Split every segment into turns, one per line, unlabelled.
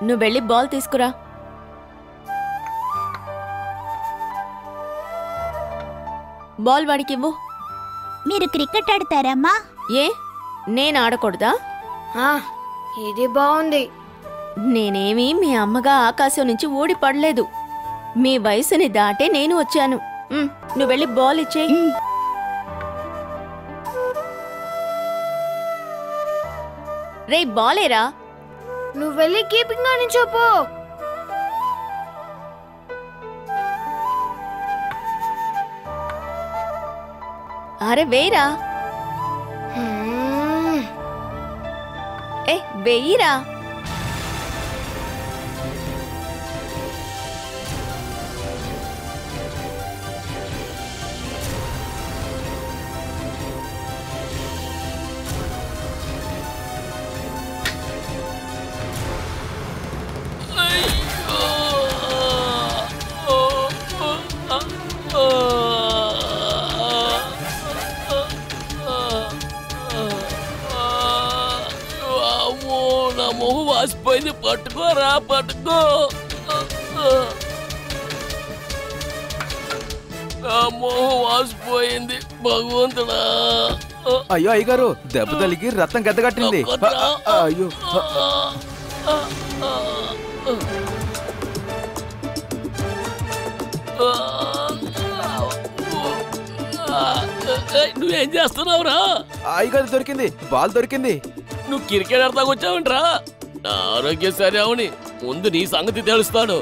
నువ్వు వెళ్ళి బాల్ తీసుకురా. బాల్ వాడికివ్వు.
మీరు క్రికెట్ ఆడతారమ్మా?
ఏ నేను ఆడకూడదా?
ఇది బాగుంది.
నేనేమీ మీ అమ్మగా ఆకాశం నుంచి ఊడి పడలేదు. మీ వయసుని దాటే నేను వచ్చాను. నువ్వు వెళ్ళి బాల్ ఇచ్చేయి. రే బాలేరా.
నువ్వు వెళ్ళి కీపింగ్ అని చెప్పు.
అరే వేయరా. ఏ వెయ్యిరా.
మొహం వాసిపోయింది. పట్టుకోరా పట్టుకో. నా మొహం వాసిపోయింది. భగవంతుడా.
అయ్యో అయ్యగారు, దెబ్బ తలిగి రక్తం గద్దగట్టింది. అయ్యో
నువ్వేం చేస్తున్నావురా?
అయ్యగారు దొరికింది, బాల్ దొరికింది.
నువ్వు క్రికెట్ ఆడతాకు వచ్చావంట్రా? నా ఆరోగ్యం సరే అవని ముందు నీ సంగతి తెలుస్తాను.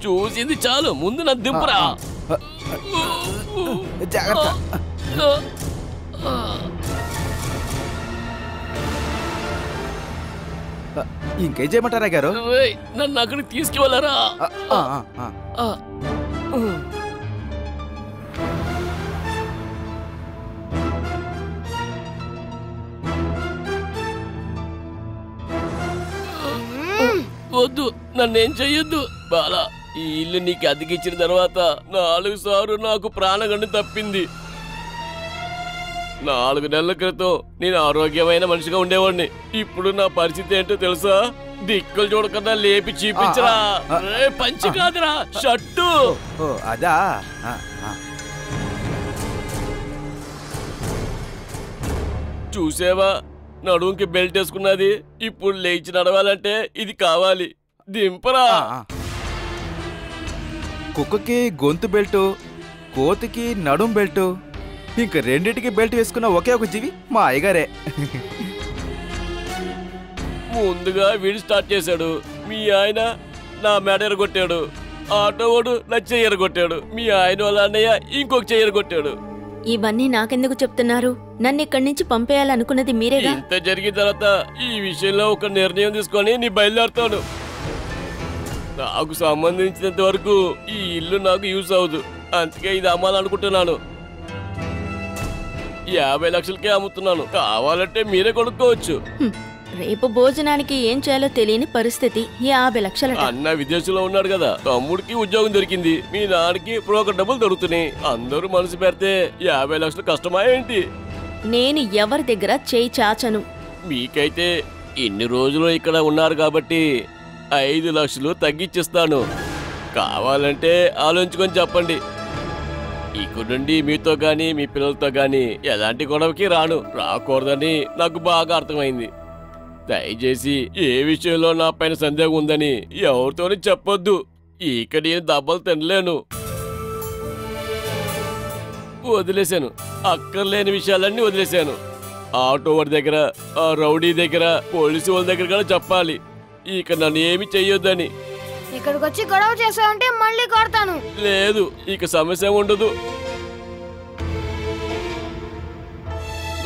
చూసింది చాలు, ముందు నన్ను దింపురా.
జాగ్రత్త. ఇంకేం చేయమంటారా గారు?
నన్ను అక్కడికి తీసుకువెళ్ళరా. వద్దు, నన్నేం చెయ్యొద్దు బాలా. ఈ ఇల్లు నీకు అద్దెకిచ్చిన తర్వాత 4 సార్లు నాకు ప్రాణగండి తప్పింది. 4 నెలల క్రితం నేను ఆరోగ్యమైన మనిషిగా ఉండేవాడిని. ఇప్పుడు నా పరిస్థితి ఏంటో తెలుసా? దిక్కులు చూడకుండా లేపి చూపించరా. పంచి కాదురా, షర్టు.
అదా?
చూసేవా, నడుముకి బెల్ట్ వేసుకున్నది. ఇప్పుడు లేచి నడవాలంటే ఇది కావాలి. దింపరా.
కుక్కకి గొంతు బెల్టు, కోతికి నడుం బెల్టు, ఇంక రెండింటికి బెల్ట్ వేసుకున్న ఒకే ఒక జీవి మా అయ్యగారే.
ముందుగా వీడు స్టార్ట్ చేశాడు. మీ ఆయన నా మెడ ఎరగొట్టాడు. ఆటో వాడు నా చెయ్యి ఎరగొట్టాడు. మీ ఆయన వాళ్ళ అన్నయ్య ఇంకొక చెయ్యి ఎరగొట్టాడు.
ఇవన్నీ నాకెందుకు చెప్తున్నారు? నన్ను ఇక్కడి నుంచి పంపేయాలనుకున్నది మీరేగా.
ఇంత జరిగిన తర్వాత ఈ విషయంలో ఒక నిర్ణయం తీసుకొని నీ బయలుదేరుతాను. నాకు సంబంధించినంత వరకు ఈ ఇల్లు నాకు యూజ్ అవ్వదు. అందుకే ఇది అమ్మాలనుకుంటున్నాను. 50 లక్షలకే అమ్ముతున్నాను. కావాలంటే మీరే కొనుక్కోవచ్చు.
రేపు భోజనానికి ఏం చేయాలో తెలియని పరిస్థితి. 50 లక్షల.
అన్న విదేశంలో ఉన్నాడు కదా, తమ్ముడికి ఉద్యోగం దొరికింది, మీ నాన్నకి బ్రోకర్ డబ్బులు దొరుకుతున్నాయి. అందరూ మనసు పెడితే 50 లక్షలు కష్టమా ఏంటి?
నేను ఎవరి దగ్గర చేయి చాచను.
మీకైతే ఇన్ని రోజులు ఇక్కడ ఉన్నారు కాబట్టి 5 లక్షలు తగ్గించిస్తాను. కావాలంటే ఆలోచించుకొని చెప్పండి. ఇక్కడ నుండి మీతో గాని మీ పిల్లలతో గాని ఎలాంటి గొడవకి రాకూడదని నాకు బాగా అర్థమైంది. దయచేసి ఏ విషయంలో నా పైన సందేహం ఉందని ఎవరితోని చెప్పొద్దు. ఇక నేను దెబ్బలు తినలేను. వదిలేశాను, అక్కర్లేని విషయాలన్నీ వదిలేశాను. ఆటో వాడి దగ్గర, ఆ రౌడీ దగ్గర, పోలీసు వాళ్ళ దగ్గర కూడా చెప్పాలి ఇక నన్ను ఏమి చెయ్యొద్దని.
ఇక్కడికి వచ్చి గొడవ చేసావంటే మళ్ళీ కొడతాను.
లేదు, ఇక సమస్య ఉండదు.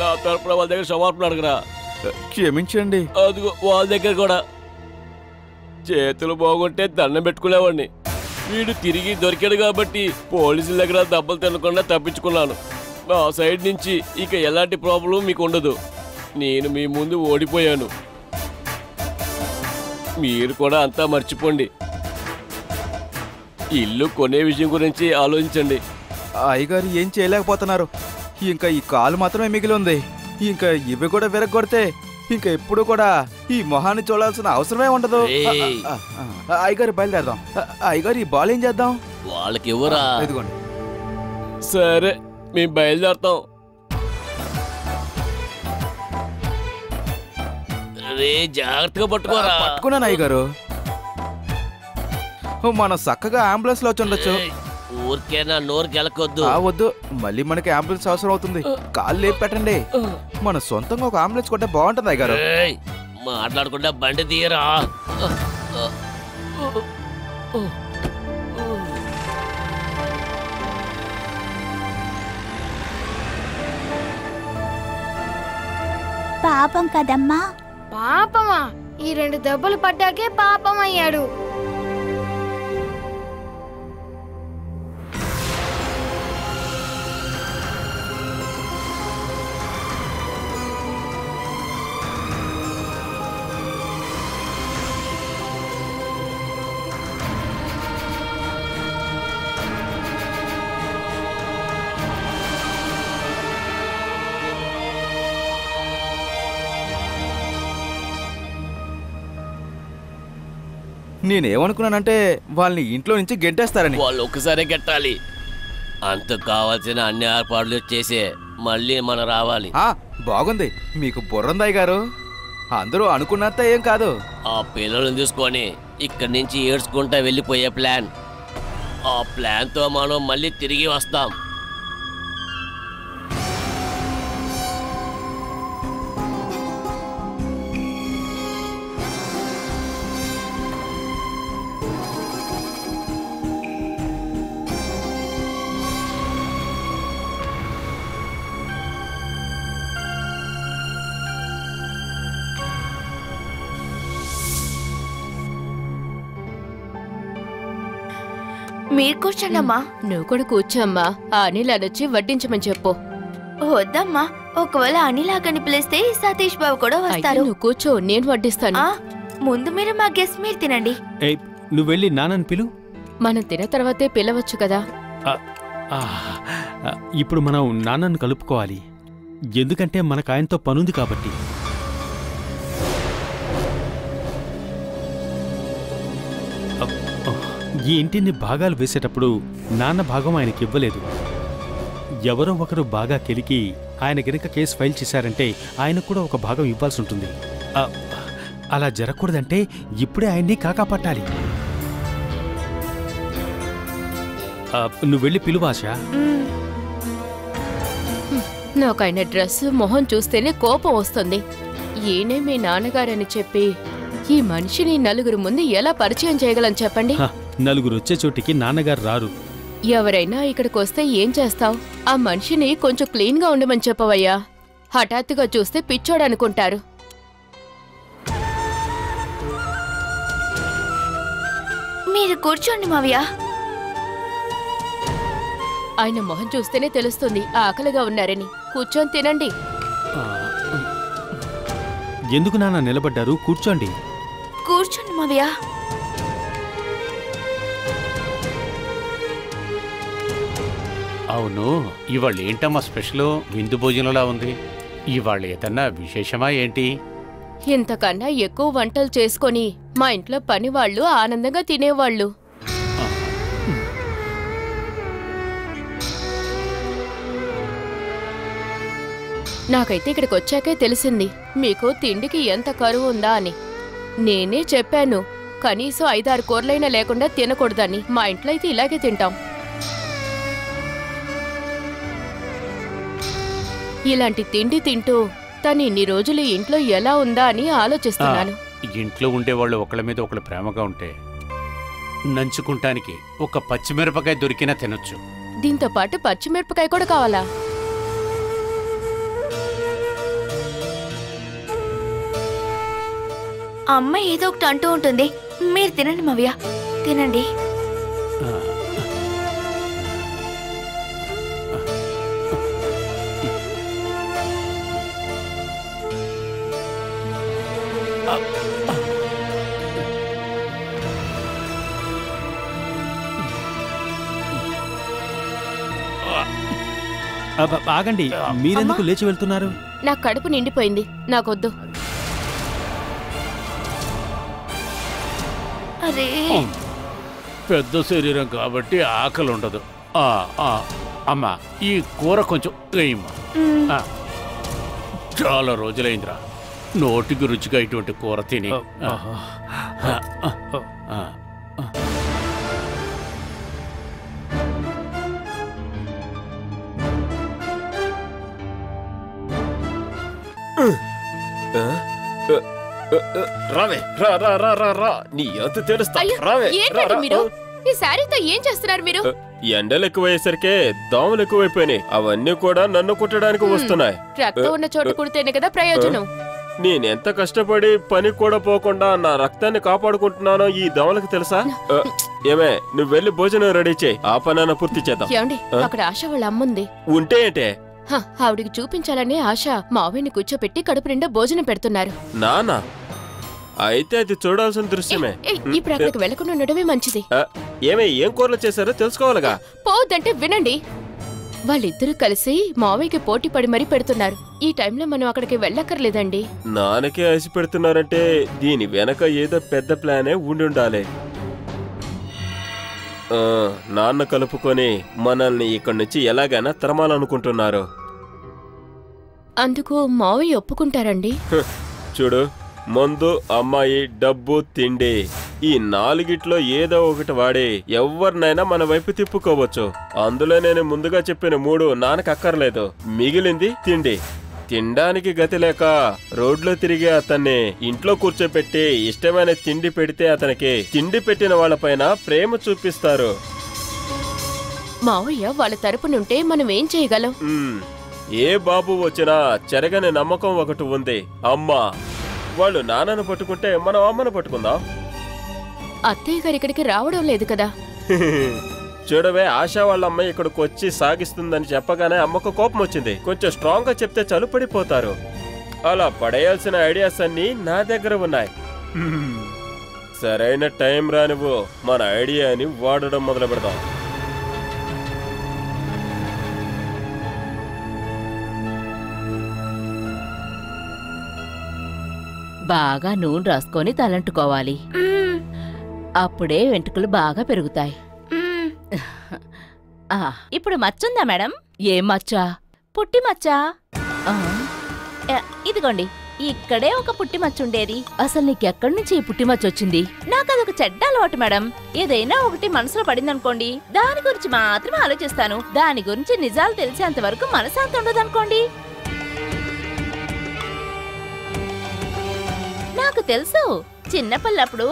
నా తరపున వాళ్ళ దగ్గర క్షమాపణ అడగరా.
క్షమించండి.
అదిగో వాళ్ళ దగ్గర కూడా. చేతులు బాగుంటే దండం పెట్టుకునేవాడిని. వీడు తిరిగి దొరికాడు కాబట్టి పోలీసుల దగ్గర దెబ్బలు తినకుండా తప్పించుకున్నాను. నా సైడ్ నుంచి ఇక ఎలాంటి ప్రాబ్లం మీకు ఉండదు. నేను మీ ముందు ఓడిపోయాను. మీరు కూడా అంతా మర్చిపోండి. ఇల్లు కొనే విషయం గురించి ఆలోచించండి.
అయ్యగారు ఏం చేయలేకపోతున్నారు. ఇంకా ఈ కాలు మాత్రమే మిగిలి ఉంది. ఇంకా ఇవి కూడా విరగొడితే ఇంకా ఎప్పుడు కూడా ఈ మొహాన్ని చూడాల్సిన అవసరమే ఉండదు.
ఏయ్.
అయ్యగారు బయలుదేరదాం. అయ్యగారు ఈ బాల్ ఏం చేద్దాం?
వాళ్ళకి ఇవ్వరా?
ఇదిగోండి.
సరే మేము బయలుదేరతాం. రే జాగ్రత్తగా పట్టుకోరా.
పట్టుకున్నాను అయ్యగారు. మనం చక్కగా అంబులెన్స్ లో వచ్చి ఉండొచ్చు.
ఏయ్, ఊరికే నా నోరు గెలకొద్దు.
వద్దు, మళ్ళీ మనకి అంబులెన్స్ అవసరం అవుతుంది. కాళ్ళు లేపి పెట్టండి. మన సొంతంగా ఒక అంబులెన్స్ కొట్టే బాగుంటుంది అయ్యగారు.
ఏయ్, మాట్లాడకుండా బండి తీయరా.
పాపం కదమ్మా.
పాపమా? ఈ 2 దెబ్బలు పడ్డాకే పాపం అయ్యాడు.
నేనేమనుకున్నానంటే వాళ్ళని ఇంట్లో నుంచి గెంటేస్తారని.
వాళ్ళు ఒక్కసారే గెట్టాలి. అంత కావాల్సిన అన్ని ఏర్పాట్లు చేసే మళ్ళీ మనం రావాలి.
బాగుంది, మీకు బుర్రందయ్య గారు. అందరూ అనుకున్నంత ఏం కాదు.
ఆ పిల్లలను తీసుకొని ఇక్కడి నుంచి ఏడ్చుకుంటా వెళ్ళిపోయే ప్లాన్. ఆ ప్లాన్తో మనం మళ్ళీ తిరిగి వస్తాం.
మీరు కూర్చోండమ్మా.
నువ్వు కూడా కూర్చోమ్మా. ఆ అనిల్ అనొచ్చి వడ్డించమని చెప్పు.
వద్దమ్మా, ఒకవేళ అనిలాగని పిలిస్తే సతీష్ బాబు కూడా
అయితే
వస్తారు.
నువ్వు కూర్చో, నేను వడ్డిస్తాను.
ముందు మీరు మా గెస్ట్ మీరు తినండి.
నువ్వు వెళ్ళి నాన్నని పిలు.
మనం తిన తర్వాతే పిలవచ్చు కదా.
ఇప్పుడు మనం నాన్నను కలుపుకోవాలి, ఎందుకంటే మనకు ఆయనతో పనుంది కాబట్టి. ఈ ఇంటిని భాగాలు వేసేటప్పుడు నాన్న భాగం ఆయనకి ఇవ్వలేదు. ఎవరో ఒకరు బాగా కెలికి ఆయన గనుక కేసు ఫైల్ చేశారంటే ఆయనకు కూడా ఒక భాగం ఇవ్వాల్సి ఉంటుంది. అలా జరగకూడదంటే ఇప్పుడే ఆయన్ని కాకాపట్టాలి. నువ్వు వెళ్ళి పిలువాషా.
నాకు ఆయన డ్రెస్ మొహం చూస్తేనే కోపం వస్తుంది. ఈయనే మీ నాన్నగారని చెప్పి ఈ మనిషిని నలుగురు ముందు ఎలా పరిచయం చేయగలని చెప్పండి.
నలుగురు వచ్చే చోటికి నాన్నగారు రారు.
ఎవరైనా ఇక్కడికి వస్తే ఏం చేస్తావు? ఆ మనిషిని కొంచెం క్లీన్ గా ఉండమని చెప్పవయ్యా. హఠాత్తుగా చూస్తే పిచ్చోడనుకుంటారు.
మీరు కూర్చోండి మావయ్య.
ఆయన మొహం చూస్తేనే తెలుస్తుంది ఆకలిగా ఉన్నారని. కూర్చొని తినండి.
ఎందుకు నాన్న నిలబడ్డారు? కూర్చోండి.
కూర్చోండి మావయ్య.
అవును, ఇవాళ ఏంటమ్మా స్పెషల్? విందు భోజనంలా ఉంది. ఇవాళ ఏదన్నా విశేషమా ఏంటి?
ఇంతకన్నా ఎక్కువ వంటలు చేసుకొని మా ఇంట్లో పని వాళ్ళు ఆనందంగా తినేవాళ్ళు. నాకైతే ఇక్కడికి వచ్చాకే తెలిసింది మీకు తిండికి ఎంత కరువు ఉందా అని. నేనే చెప్పాను కనీసం 5-6 కూరలైనా లేకుండా తినకూడదని. మా ఇంట్లో అయితే ఇలాగే తింటాం. ఇలాంటి తిండి తింటూ తను ఇన్ని రోజులు ఇంట్లో ఎలా ఉందా అని ఆలోచిస్తున్నాను.
ఇంట్లో ఉండేవాళ్ళు ఒకళ్ళ మీద ఒకళ్ళు ప్రేమగా ఉంటే నంచుకుంటానికి ఒక పచ్చిమిరపకాయ దొరికినా తినొచ్చు.
దీంతో పాటు పచ్చిమిరపకాయ కూడా కావాలా?
అమ్మ ఏదో ఒకటి అంటూ ఉంటుంది. మీరు తినండి మావయ్య, తినండి.
ఆగండి, మీరెందుకు లేచి వెళ్తున్నారు?
నా కడుపు నిండిపోయింది, నాకొద్దు.
అరే
పెద్ద శరీరం కాబట్టి ఆకలి ఉండదు. అమ్మా, ఈ కూర కొంచెం వేయమ్మా. చాలా రోజులైందిరా నోటికి రుచిగా ఇటువంటి కూర తిని.
రావే, రా రా రా రా రా, నీ అంత తెలుస్తా.
అయ్యో,
రావే,
ఏంటండి మీరు ఈ శారీతో ఏం చేస్తున్నారు మీరు?
ఎండలు ఎక్కువయ్యేసరికే దోమలు ఎక్కువైపోయినాయి. అవన్నీ కూడా నన్ను కుట్టడానికి వస్తున్నాయి.
రక్తం ఉన్న చోట కుడితేనే కదా ప్రయోజనం.
నేనెంత కష్టపడి పని కూడా పోకుండా నా రక్తాన్ని కాపాడుకుంటున్నానో ఈ దోమలకు తెలుసా? ఏమే, నువ్వు వెళ్ళి భోజనం రెడీ చేయి, ఆ పనైనా పూర్తి చేద్దాం.
ఏమండి, అక్కడ ఆశ వాళ్ళ అమ్ముంది.
ఉంటే ఏంటే?
ఆవిడికి చూపించాలనే ఆశ మావిని కూర్చోపెట్టి కడుపు నిండా భోజనం పెడుతున్నారు.
నానా, అయితే అది చూడాల్సిన దృశ్యమే.
ఇప్పుడు అక్కడికి వెళ్లకుండా ఉండడమే మంచిది.
ఏమే, ఏం కూరలు చేశారో తెలుసుకోవాలిగా.
పోవద్దంటే వినండి, వాళ్ళిద్దరూ కలిసి మావయ్యకి పోటీ పడి మరీ పెడుతున్నారు. ఈ టైంలో మనం అక్కడికి వెళ్ళక్కర్లేదండి.
నాన్నకే ఆశ పెడుతున్నారంటే దీని వెనక ఏదో పెద్ద ప్లానే ఉండాలి. నాన్న కలుపుకొని మనల్ని ఇక్కడి నుంచి ఎలాగైనా తరమాలనుకుంటున్నారు.
అందుకు మావయ్య ఒప్పుకుంటారండి?
చూడు, మందు, అమ్మాయి, డబ్బు, తిండి, ఈ నాలుగిట్లో ఏదో ఒకటి వాడి ఎవరినైనా మన వైపు తిప్పుకోవచ్చు. అందులో నేను ముందుగా చెప్పిన 3 నాన్నకు అక్కర్లేదు. మిగిలింది తిండి. తినడానికి గతి లేక రోడ్లో తిరిగి అతన్ని ఇంట్లో కూర్చోపెట్టి ఇష్టమైన తిండి పెడితే అతనికి తిండి పెట్టిన వాళ్ళపైన ప్రేమ చూపిస్తారు.
మావయ్య వాళ్ళ తరపునుంటే మనం ఏం చేయగలం?
ఏ బాబు వచ్చినా చెరగని నమ్మకం ఒకటి ఉంది, అమ్మా. వాళ్ళు నాన్నను పట్టుకుంటే మనం అమ్మను పట్టుకుందాం.
అత్తయ్య గారు ఇక్కడికి రావడం లేదు కదా.
చూడవే, ఆశా వాళ్ళ అమ్మాయి ఇక్కడికి వచ్చి సాగిస్తుందని చెప్పగానే అమ్మకు కోపం వచ్చింది. కొంచెం స్ట్రాంగ్ గా చెప్తే చలు పడిపోతారు. అలా పడేయాల్సిన ఐడియాస్ అన్ని నా దగ్గర ఉన్నాయి. సరైన టైం రానివ్వు, మన ఐడియాని వాడడం మొదలు పెడదాం.
బాగా నూనె రాసుకొని తలంటుకోవాలి. అప్పుడే వెంట్రుకలు బాగా పెరుగుతాయి. ఇప్పుడు మచ్చుందా మేడం? ఏం మచ్చా? పుట్టి మచ్చా. ఇదిగోండి, ఇక్కడే ఒక పుట్టి మచ్చ ఉండేది. అసలు నీకెక్కడి నుంచి ఈ పుట్టి మచ్చ వచ్చింది? నాకు అదొక చెడ్డ అలవాటు మేడం. ఏదైనా ఒకటి మనసులో పడిందనుకోండి, దాని గురించి మాత్రమే ఆలోచిస్తాను. దాని గురించి నిజాలు తెలిసేంత వరకు మనశాంతి ఉండదనుకోండి. నాకు తెలుసు, చిన్నపిల్లప్పుడు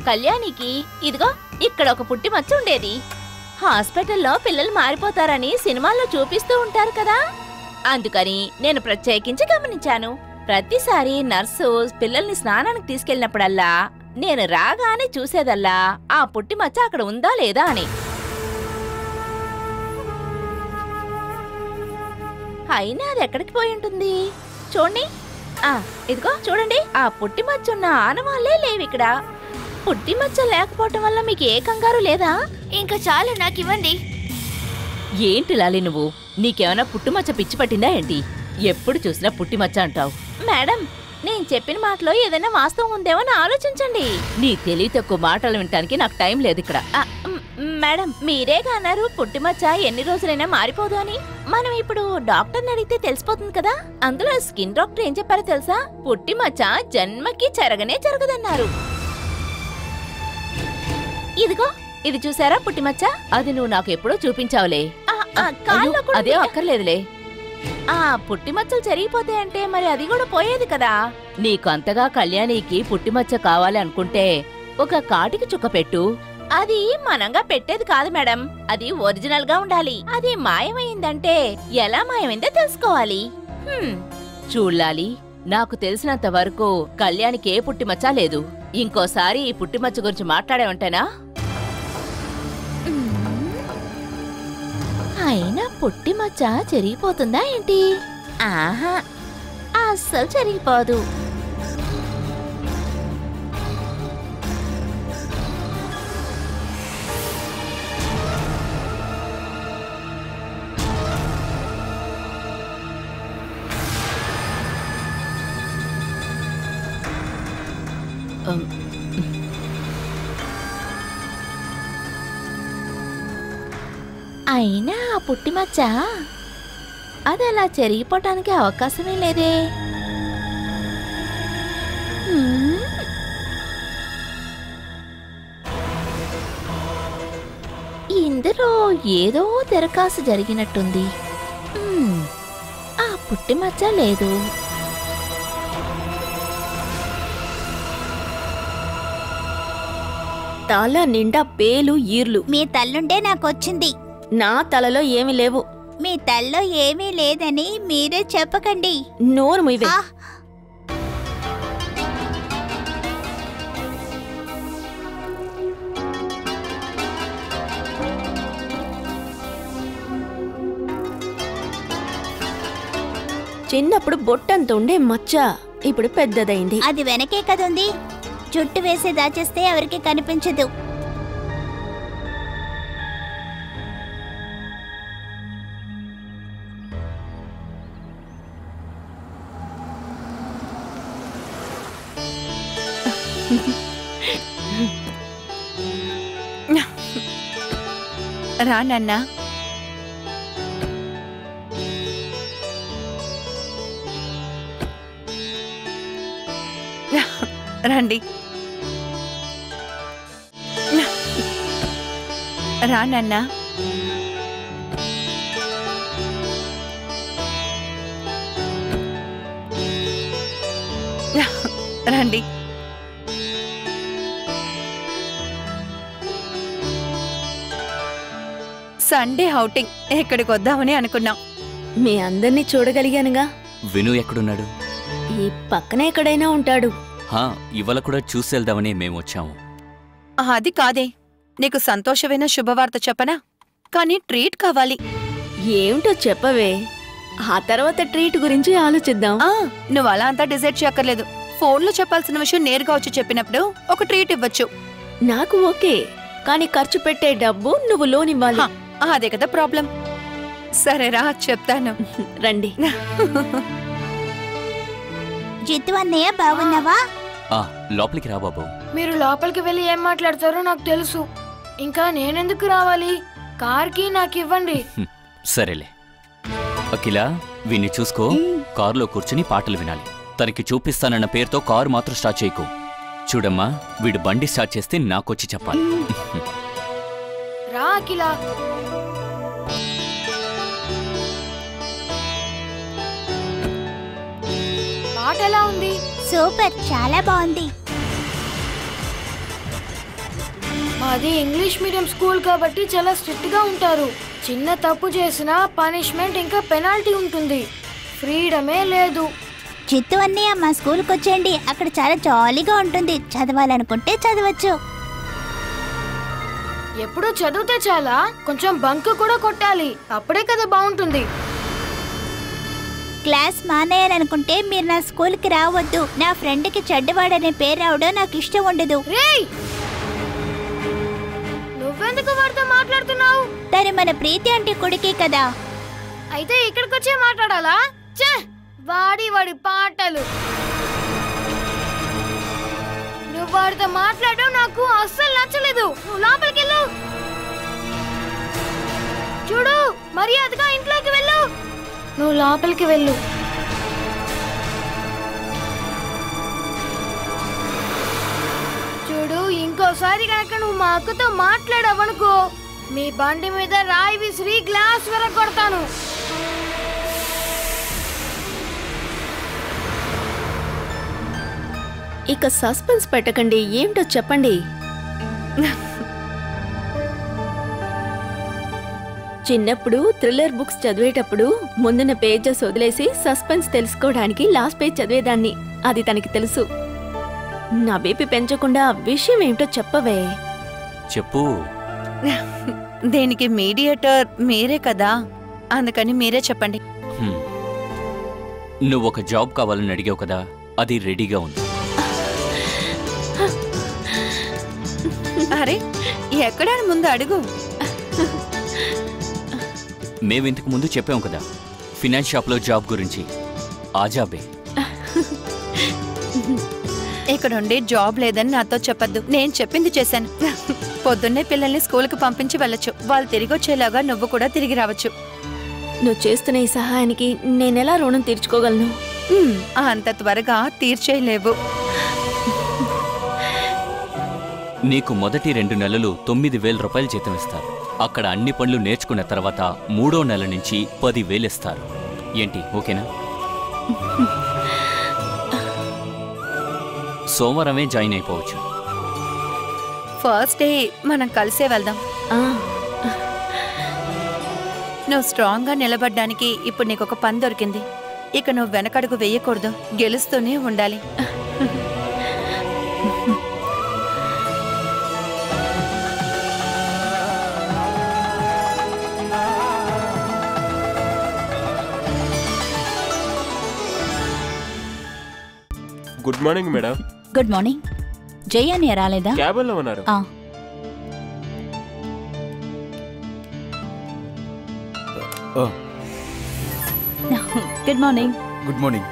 కళ్యాణికి ఇదిగో ఇక్కడ ఒక పుట్టి మచ్చ ఉండేది. హాస్పిటల్లో పిల్లలు మారిపోతారని సినిమాల్లో చూపిస్తూ ఉంటారు కదా, అందుకని నేను ప్రత్యేకించి గమనించాను. ప్రతిసారి నర్సు పిల్లల్ని స్నానానికి తీసుకెళ్ళినప్పుడల్లా నేను రాగానే చూసేదల్లా ఆ పుట్టి మచ్చ అక్కడ ఉందా లేదా అని. అయినా అది ఎక్కడికి పోయి ఉంటుంది? చూడండి, ఇదిగో చూడండి, ఆ పుట్టి మచ్చ ఉన్న ఆనవాళ్లే లేవిక్కడ. పుట్టి మచ్చ లేకపోవటం వల్ల మీకు ఏ కంగారు లేదా?
ఇంకా చాలు, నాకు ఇవ్వండి.
ఏంటి లాలి నువ్వు, నీకేమైనా పుట్టుమచ్చ పిచ్చి పట్టిందా ఏంటి? ఎప్పుడు చూసినా పుట్టి మచ్చ అంటావు. మేడం, నేను చెప్పిన మాటలో ఏదైనా వాస్తవం ఉందేమో ఆలోచించండి. నీ తెలివి తక్కువ మాటలు వినటానికి నాకు టైం లేదు ఇక్కడ. మేడం, మీరేగా అన్నారు పుట్టిమచ్చ ఎన్ని రోజులైనా మారిపోదు అని. మనం ఇప్పుడు డాక్టర్ని అడిగితే తెలిసిపోతుంది కదా. అందులో స్కిన్ డాక్టర్ ఏం చెప్పారో తెలుసా? పుట్టిమచ్చ జన్మకి చెరగనే చెరగదన్నారు. ఇదిగో, ఇది చూసారా పుట్టిమచ్చ? అది నువ్వు నాకు ఎప్పుడో చూపించావులే. అదే అక్కర్లేదులే. పుట్టిమచ్చలు చెరిగిపోతాయంటే మరి అది కూడా పోయేది కదా. నీకు అంతగా కళ్యాణికి పుట్టిమచ్చ కావాలి అనుకుంటే ఒక కాటికి చుక్క పెట్టు. అది మనంగా పెట్టేది కాదు మేడం, అది ఒరిజినల్ గా ఉండాలి. అది మాయమైందంటే ఎలా మాయమైందో తెలుసుకోవాలి. చూడాలి, నాకు తెలిసినంత వరకు కళ్యాణికి ఏ పుట్టిమచ్చ లేదు. ఇంకోసారి ఈ పుట్టిమచ్చ గురించి మాట్లాడేవంటేనా? అయినా పుట్టిమచ్చ చెరిగిపోతుందా ఏంటి? ఆహా, అస్సలు చెరిగిపోదు. అయినా ఆ పుట్టిమచ్చ అది అలా చెరిగిపోవటానికి అవకాశమే లేదే. ఇందులో ఏదో తెరకాసు జరిగినట్టుంది. ఆ పుట్టిమచ్చ లేదు.
తల నిండా పేలు ఈర్లు.
మీ తల్లుంటే నాకొచ్చింది.
నా తలలో ఏమీ లేవు.
మీ తల్లో ఏమీ లేదని మీరే చెప్పకండి.
నోరు ముయ్యవే.
ఆ,
చిన్నప్పుడు బొట్టంత ఉండే మచ్చ ఇప్పుడు పెద్దదైంది.
అది వెనకే కదుంది. జుట్టు వేసి దాచేస్తే ఎవరికి కనిపించదు.
రా నాన్నా. రండి. రా నాన్నా. రండి. సండే ఔటింగ్ ఎక్కడికి వద్దామని అనుకున్నాం.
మీ అందరినీ చూడగలిగానుగా.
విను ఎక్కడున్నాడు?
ఈ పక్కన ఎక్కడైనా ఉంటాడు.
ఇవాళ కూడా చూసేద్దామని మేము వచ్చాము.
అది కాదే, నీకు సంతోషమైన శుభవార్త చెప్పనా? కానీ ట్రీట్ కావాలి.
ఏమిటో చెప్పవే, ఆ తర్వాత ట్రీట్ గురించి ఆలోచిద్దాం.
నువ్వు అలా అంతా డిసైడ్ చేయక్కర్లేదు. ఫోన్లో చెప్పాల్సిన విషయం నేరుగా వచ్చి చెప్పినప్పుడు ఒక ట్రీట్ ఇవ్వచ్చు.
నాకు ఓకే, కానీ ఖర్చు పెట్టే డబ్బు నువ్వు లోన్ ఇవ్వాలి.
అదే కదా ప్రాబ్లం. సరేరా చెప్తాను.
రండి.
జిత్తు అన్నయ్య బాగున్నావా?
లోపలికి రా బాబు.
మీరు లోపలికి వెళ్ళి ఏం మాట్లాడతారో నాకు తెలుసు. ఇంకా నేనెందుకు రావాలి? కార్కి నాకు ఇవ్వండి.
సరేలే అఖిల, వీణ్ణి చూసుకో. కారులో కూర్చుని పాటలు వినాలి. తనకి చూపిస్తానన్న పేరుతో కారు మాత్రం స్టార్ట్ చేయకు. చూడమ్మా, వీడు బండి స్టార్ట్ చేస్తే నాకొచ్చి చెప్పాలి.
రా అఖిల. పాట ఎలా ఉంది?
సూపర్, చాలా బాగుంది.
మాది ఇంగ్లీష్ మీడియం స్కూల్ కాబట్టి చాలా స్ట్రిక్ట్ గా ఉంటారు. చిన్న తప్పు చేసినా పనిష్మెంట్ ఇంకా పెనాల్టీ ఉంటుంది. ఫ్రీడమే లేదు.
జిత్తు అన్నయ్య మా స్కూల్కి వచ్చేయండి. అక్కడ చాలా జాలీగా ఉంటుంది. చదవాలనుకుంటే చదవచ్చు.
ఎప్పుడు చదివితే చాలా, కొంచెం బంక్ కూడా కొట్టాలి. అప్పుడే కదా బాగుంటుంది.
క్లాస్ మానేయాలనుకుంటే మీరు నా స్కూల్కి రావద్దు. నా ఫ్రెండ్కి చెడ్డవాడనే పేరు రావడం నాకు ఇష్టం ఉండదు.
నువ్వెందుకు వాడితో మాట్లాడుతున్నావు?
తను మన ప్రీతి అంటే కొడుకే కదా.
అయితే ఇక్కడికి వచ్చే మాట్లాడాలా? వాడి పాటలు. నువ్వు వాడితో మాట్లాడడం నాకు అస్సలు నచ్చలేదు. నువ్వు లోపలికి వెళ్ళు. చూడు, మర్యాదగా ఇంట్లోకి వెళ్ళు. నువ్వు లోపలికి వెళ్ళు. చూడు, ఇంకోసారి కనుక నువ్వు మా అక్కతో మాట్లాడవనుకో, మీ బండి మీద రాయి విసిరి గ్లాస్ విరగొడతాను.
ఇక సస్పెన్స్ పెట్టకండి. ఏమిటో చెప్పండి. చిన్నప్పుడు థ్రిల్లర్ బుక్స్ చదివేటప్పుడు ముందున్న పేజెస్ వదిలేసి సస్పెన్స్ తెలుసుకోవడానికి లాస్ట్ పేజ్ చదివేదాన్ని. అది తనకి తెలుసు. నా బీపీ పెంచకుండా విషయం ఏమిటో చెప్పవే.
చెప్పు.
దేనికి మీడియేటర్ మీరే కదా, అందుకని మీరే చెప్పండి.
నువ్వు ఒక జాబ్ కావాలని అడిగావు కదా, అది రెడీగా ఉంది.
అరే, ఎక్కడా ముందు అడుగు.
మేమింతకు ముందు చెప్పాం కదా, ఫినాన్స్ షాప్లో జాబ్ గురించి. ఆ జాబే.
ఇక నుండి జాబ్ లేదని నాతో చెప్పద్దు. నేను చెప్పింది చేశాను. పొద్దున్నే పిల్లల్ని స్కూల్కి పంపించి వెళ్ళొచ్చు. వాళ్ళు తిరిగి వచ్చేలాగా నువ్వు కూడా తిరిగి రావచ్చు.
నువ్వు చేస్తున్న ఈ సహాయానికి నేనెలా రుణం తీర్చుకోగలను?
అంత త్వరగా తీర్చేయలేవు.
నీకు మొదటి 2 నెలలు 9,000 రూపాయలు జీతం ఇస్తారు. అక్కడ అన్ని పనులు నేర్చుకున్న తర్వాత 3వ నెల నుంచి 10,000 ఇస్తారు. ఏంటి ఓకేనా? సోమవారమే జాయిన్ అయిపోవచ్చు.
ఫస్ట్ డే మనం కలిసే వెళ్దాం. నువ్వు స్ట్రాంగ్ గా నిలబడ్డానికి ఇప్పుడు నీకు ఒక పని దొరికింది. ఇక నువ్వు వెనకడుగు వేయకూడదు, గెలుస్తూనే ఉండాలి.
Good morning madam.
Good morning. జయాని రాలేదా?
క్యాబిన్లో ఉన్నారు.
Good morning.
Good morning.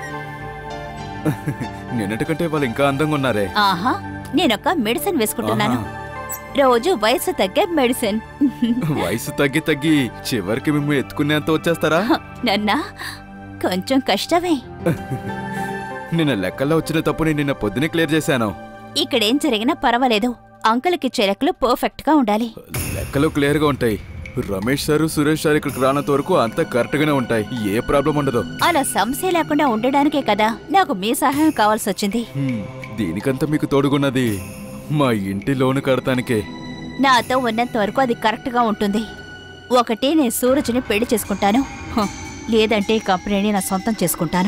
నిన్నటికంటే వాళ్ళు ఇంకా అందంగా ఉన్నారే.
ఆహా, నేనొక మెడిసిన్ వేసుకుంటున్నాను. రోజు వయసు తగ్గే మెడిసిన్.
వయసు తగ్గి తగ్గి చివరికి మిమ్మల్ని ఎత్తుకునేంత వచ్చేస్తారా?
నన్నా కొంచెం కష్టమే.
నిన్న లెక్కల్లో వచ్చిన తప్పుని నిన్న పొద్దునే క్లియర్ చేశాను.
ఇక్కడేం జరిగినా పర్వాలేదు. అంకుల్కి చెరకులు పర్ఫెక్ట్ గా ఉండాలి.
లెక్కలు క్లియర్ గా ఉంటాయి. రమేష్ సారు సురేష్ సార్ ఇక్కడికి రానంత వరకు అంతా కరెక్ట్ గానే ఉంటాయి. ఏ ప్రాబ్లం ఉండదు.
అలా సమస్య లేకుండా ఉండడానికే కదా నాకు మీ సహాయం కావాల్సి వచ్చింది.
దీనికంతా మీకు తోడుగున్నది మా ఇంటి లోను కడతానికే.
నాతో ఉన్నంత వరకు అది కరెక్ట్ గా ఉంటుంది. ఒకటి నేను సూరజ్ని పెళ్లి చేసుకుంటాను, లేదంటే కంపెనీని నా సొంతం చేసుకుంటాను.